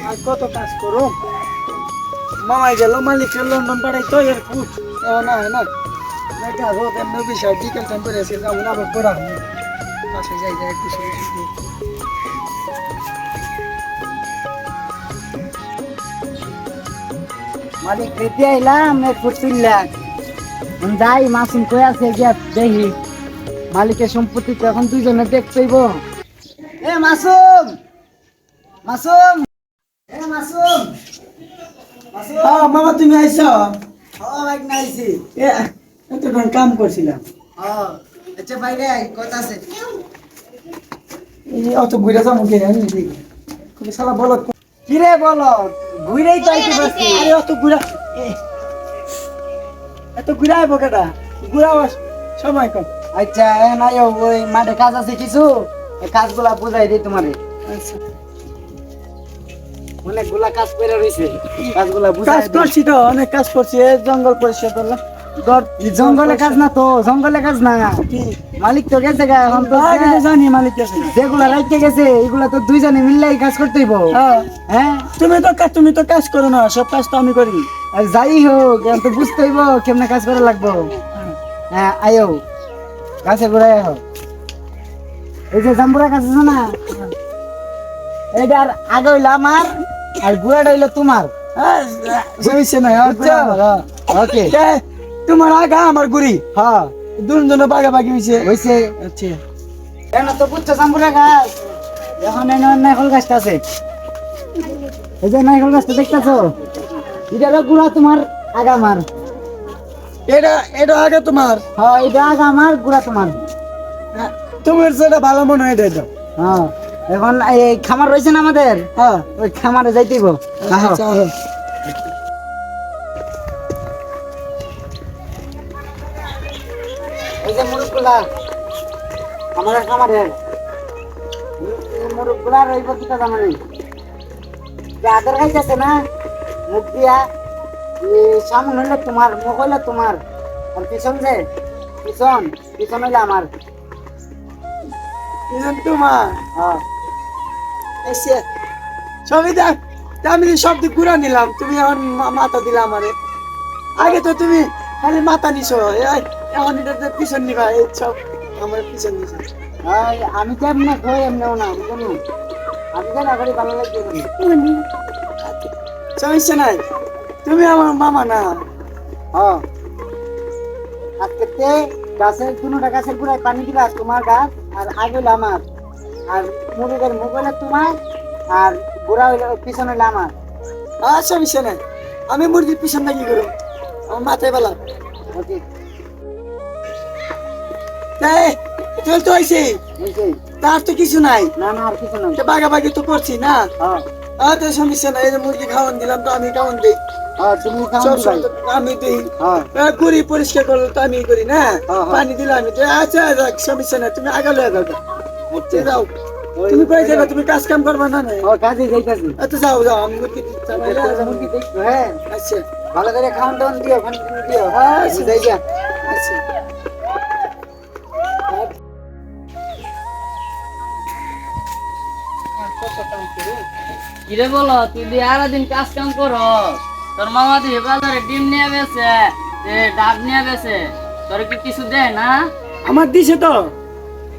আর কত কাজ করো মামাই গেল মালিকের লন্ডন পাঠাইতো এর ফুট না না নাকি আরো তেমন বিষয় বিকেল টাইম করে এসে যাবো না আবার পড়া হবে পাশে যাই যাই একটু মালিক খেতে আইলাম এক ফুট তুললাম যাই মাসুম কই আছে গিয়া দেখি মালিকের সম্পত্তি তো এখন দুইজনে দেখতেইব এ মাসুম মাসুম এ মাসুম মাসুম হ্যাঁ মামা তুমি আইছো ও ভাই নাইছি এতক্ষণ কাম করছিলাম ও আচ্ছা ভাই রে কথা আছে এই অত ঘুরে যাবো কে জানি তুমি শালা বলো কি রে বলো ঘুরেই তো আইতে পারছি আরে অত ঘুরা এত ঘুরা আইবো কেটা ঘুরা সময় কম আচ্ছা নাই ওই মাঠে কাজ আছে কিছু এই কাজগুলা বুঝাই দিই তোমারে আচ্ছা অনেকগুলা কাজ করে রইছে কাজগুলা বুঝাই কাজ করছি তো অনেক কাজ করছি এই জঙ্গল পরিষ্কার করলাম জঙ্গলে কাজ না তো জঙ্গলে কাজ না কি মালিক তো গেছে গা এখন তো আগে তো জানি মালিক গেছে যেগুলা রাইতে গেছে এগুলা তো দুইজনে মিললেই কাজ করতে হইব হ্যাঁ হ্যাঁ তুমি তো কাজ করো না সব কাজ তো আমি করি আর যাই হোক এখন তো বুঝতে হইব কেমনে কাজ করা লাগবো হ্যাঁ আয়ো গাছে ঘুরে আয়ো এই যে জাম্বুরা গাছ আছে না এইটার আগে হইলো আমার আর বুড়াটা হইলো তোমার বুঝছে না ওকে তোমার আগা আমার গুড়ি হ্যাঁ দুজন বাগাবাগি হয়েছে হইছে আচ্ছা কেন তো বুঝছো জাম্বুরা গাছ এখন এই নাইকল গাছটা আছে এই যে নাইকল গাছটা দেখতেছো এটা গুড়া তোমার আগা আমার এটা আগে তোমার হ্যাঁ এটা আগা আমার গুড়া তোমার তোমার যেটা ভালো মনে হয় এটা হ্যাঁ এখন এই খামার রয়েছে না আমাদের হ্যাঁ ওই খামারে যাইতেইব আচ্ছা এই যে মুরগগুলা আমাদের খামারের মুরগগুলার ওই বলতে জানা নেই যে আদর খাইতেছে না মুখ দিয়া সামনে হইলে তোমার মুখ হইলে তোমার আর পিছন যে পিছন হইলে আমার তোমার হ্যাঁ এসে সবই দেখ আমি সব দিক ঘুরা নিলাম তুমি এখন মাথা দিলা আমারে আগে তো তুমি খালি মাথা নিছো এখন এটা পিছন নিবা এই সব আমার পিছন নিছো আমি তো এমনি কই এমনিও না বুঝলি আমি তো না করি ভালো লাগছে সমস্যা নাই তুমি আমার মামা না হ্যাঁ আজকে গাছের দুটা গাছের গোড়ায় পানি দিবা তোমার গাছ আর আগে হইলো আমার আর মুরগের মুখ হইলো তোমার আর গোড়া হইলো পিছন হইলো আমার সমস্যা নাই আমি মুরগির পিছন না কি করো আমার মাথায় বেলা ওকে চল তো হয়েছে তার তো কিছু নাই না না আর কিছু নাই বাগাবাগি তো করছি না হ্যাঁ তো সমস্যা নাই এই যে মুরগি খাওয়ান দিলাম তো আমি খাওয়ান দিই তুমি খাও সব ভাই আমি দিই হ্যাঁ করি পরিষ্কার করলো তো আমি করি না হ্যাঁ। পানি দিলাম আমি তো আচ্ছা যাক, সমস্যা নাই তুমি আগালে যাও আচ্ছা যাও তুমি কই যাবে তুমি কাজ কাম করবে না না ও কাজে যাইতাছি আচ্ছা যাও যাও আমি মুরগি চাবাইলে মুরগি দেখো হ্যাঁ আচ্ছা ভালো করে খাওয়ান দাওয়ান দিও পানি টানি দিও হ্যাঁ, আমি যাই গিয়া। আচ্ছা কিরে বলো তুই দিয়ে সারাদিন কাজ কাম করো তোর মামা দিয়ে বাজারে ডিম নিয়ে বেছে ডাব নিয়ে বেছে তোর কি কিছু দেয় না আমার দিছে তো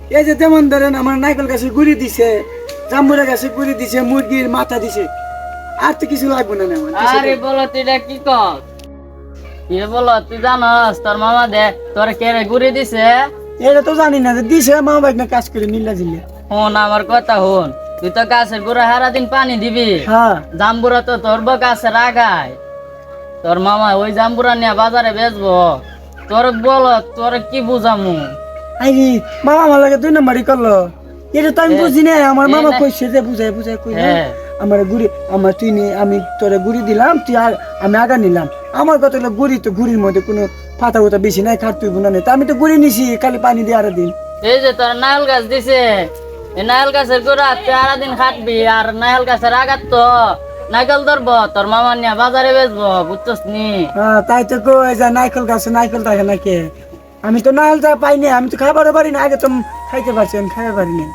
এই যে যেমন ধরেন আমার নাইকল গাছে গুড়ি দিছে জাম্বুরা গাছে গুড়ি দিছে মুরগির মাথা দিছে আর তো কিছু লাগবে না আমার দিছে আরে তো। বলো তুই এটা কি কর কিরে বলো তুই জানস তোর মামা দে তোর কেড়ে ঘুরে দিছে এটা তো জানি না যে দিছে মা বাইক না কাজ করে নিলা জিল্লা হন আমার কথা হন তুই তো গাছের গোড়া সারাদিন পানি দিবি হ্যাঁ জাম্বুরা তো তোর গাছের আগায় তোর মামা ওই জাম্বুরা নিয়ে বাজারে বেচবো তোর বলো তোর কি বুঝামু আইরি মামা আমার লাগে 2 নাম্বারই করলো এটা তো আমি বুঝি না আমার এ মামা না। কইছে যে বুঝাই বুঝাই কই হ্যাঁ। আমার গুড়ি আমার তুই নে আমি তোরে গুড়ি দিলাম তুই আর আমি আগা নিলাম আমার কথা হলো গুড়ি তো গুড়ির মধ্যে কোনো পাতা উতা বেশি নাই খাট তুই বুনা নেই তা আমি তো গুড়ি নিছি খালি পানি দিয়ে আর দিন এই যে তোর নারকেল গাছ দিছে এই নারকেল গাছের গোড়া তুই সারাদিন খাটবি আর নারকেল গাছের আগাত তো নারকেল ধরবো তোর মামা নিয়ে বাজারে বেচবো বুঝছস নি হ্যাঁ তাই তো কই যে নাইকল গাছে নাইকল থাকে নাকি আমি তো নাইল যা পাইনি আমি তো খাবারও পারি না আগে তো খাইতে পারছি আমি খাইতে পারি না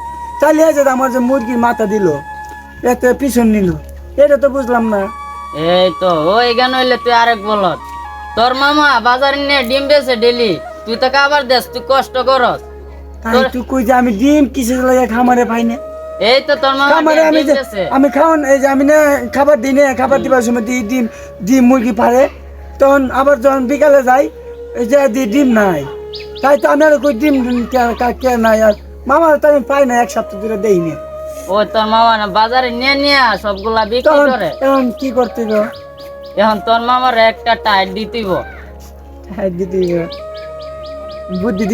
চালিয়ে যে আমার যে মুরগির মাথা দিল এতে পিছন নিল এটা তো বুঝলাম না। এই তো ওই গান হইলে তুই আরেক বলত। তোর মামা বাজারে নিয়ে ডিম বেছে ডেলি, তুই তো খাবার দেস, তুই কষ্ট করস। তাই তুই কই যে আমি ডিম কিসের লাগে খামারে পাই না? এই তো তোর মামা খামারে আমি ডিম যে বেছে। আমি খাওয়ান এই যে আমি না খাবার দিই না, খাবার দিবার সময় দিই ডিম, ডিম মুরগি পারে, তখন আবার যখন বিকালে যাই এই যে ডিম নাই, তাই তো আমি আর কই ডিম কে নাই, আর মামার তো আমি পাই না, এক সপ্তাহ ধরে দেই না। ও তোর মামা না বাজারে নিয়ে নিয়ে সবগুলা বিক্রি তখন করে। এখন কি করতে গো? এখন তোর মামার একটা টাইট দিতেইব। হ্যাঁ দিদি বুদ্ধি